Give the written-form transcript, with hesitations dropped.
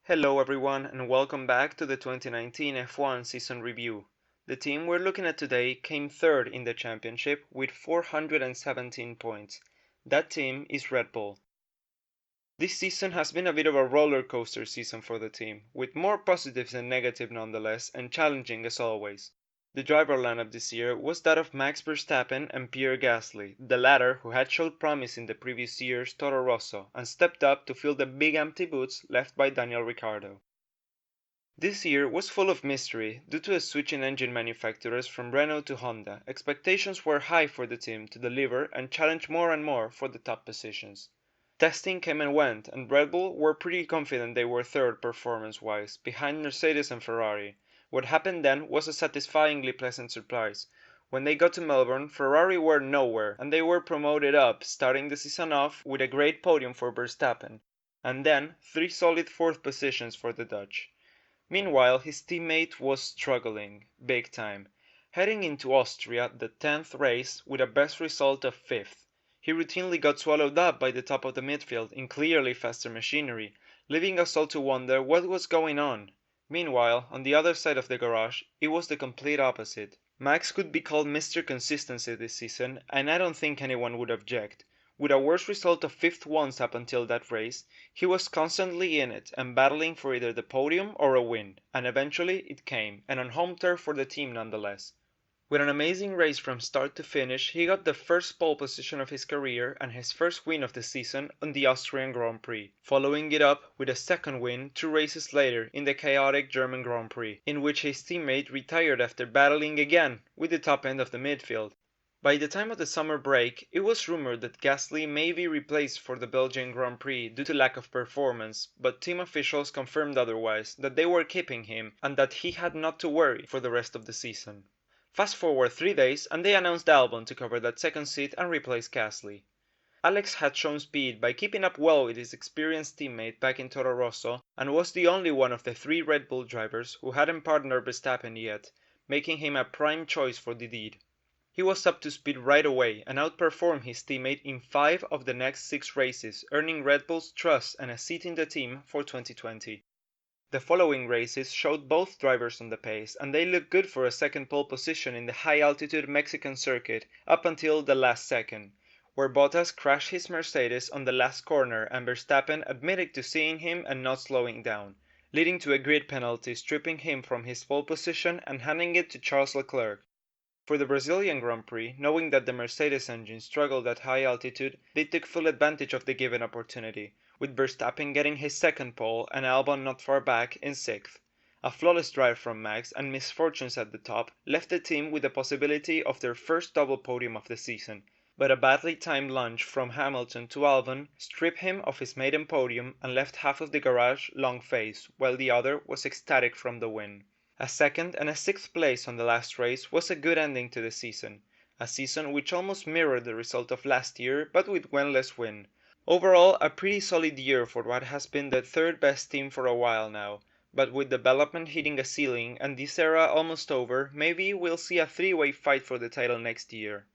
Hello everyone and welcome back to the 2019 F1 season review. The team we're looking at today came third in the championship with 417 points. That team is Red Bull. This season has been a bit of a roller coaster season for the team, with more positives than negatives nonetheless and challenging as always. The driver lineup this year was that of Max Verstappen and Pierre Gasly, the latter who had showed promise in the previous year's Toro Rosso and stepped up to fill the big empty boots left by Daniel Ricciardo. This year was full of mystery. Due to a switch in engine manufacturers from Renault to Honda, expectations were high for the team to deliver and challenge more and more for the top positions. Testing came and went, and Red Bull were pretty confident they were third performance-wise, behind Mercedes and Ferrari. What happened then was a satisfyingly pleasant surprise. When they got to Melbourne, Ferrari were nowhere, and they were promoted up, starting the season off with a great podium for Verstappen, and then three solid fourth positions for the Dutch. Meanwhile, his teammate was struggling, big time, heading into Austria, the 10th race, with a best result of 5th. He routinely got swallowed up by the top of the midfield in clearly faster machinery, leaving us all to wonder what was going on. Meanwhile, on the other side of the garage, it was the complete opposite. Max could be called Mr. Consistency this season, and I don't think anyone would object. With a worse result of 5th once up until that race, he was constantly in it and battling for either the podium or a win, and eventually it came, and on home turf for the team nonetheless. With an amazing race from start to finish, he got the first pole position of his career and his first win of the season on the Austrian Grand Prix, following it up with a second win 2 races later in the chaotic German Grand Prix, in which his teammate retired after battling again with the top end of the midfield. By the time of the summer break, it was rumored that Gasly may be replaced for the Belgian Grand Prix due to lack of performance, but team officials confirmed otherwise, that they were keeping him and that he had not to worry for the rest of the season. Fast forward 3 days and they announced Albon to cover that second seat and replace Gasly. Alex had shown speed by keeping up well with his experienced teammate back in Toro Rosso and was the only one of the 3 Red Bull drivers who hadn't partnered Verstappen yet, making him a prime choice for the deed. He was up to speed right away and outperformed his teammate in 5 of the next 6 races, earning Red Bull's trust and a seat in the team for 2020. The following races showed both drivers on the pace, and they looked good for a second pole position in the high-altitude Mexican circuit up until the last second, where Bottas crashed his Mercedes on the last corner and Verstappen admitted to seeing him and not slowing down, leading to a grid penalty stripping him from his pole position and handing it to Charles Leclerc. For the Brazilian Grand Prix, knowing that the Mercedes engine struggled at high altitude, they took full advantage of the given opportunity, with Verstappen getting his second pole and Albon not far back in 6th. A flawless drive from Max and misfortunes at the top left the team with the possibility of their first double podium of the season, but a badly timed lunge from Hamilton to Albon stripped him of his maiden podium and left half of the garage long-faced, while the other was ecstatic from the win. A second and a 6th place on the last race was a good ending to the season, a season which almost mirrored the result of last year but with one less win. Overall, a pretty solid year for what has been the third best team for a while now, but with development hitting a ceiling and this era almost over, maybe we'll see a 3-way fight for the title next year.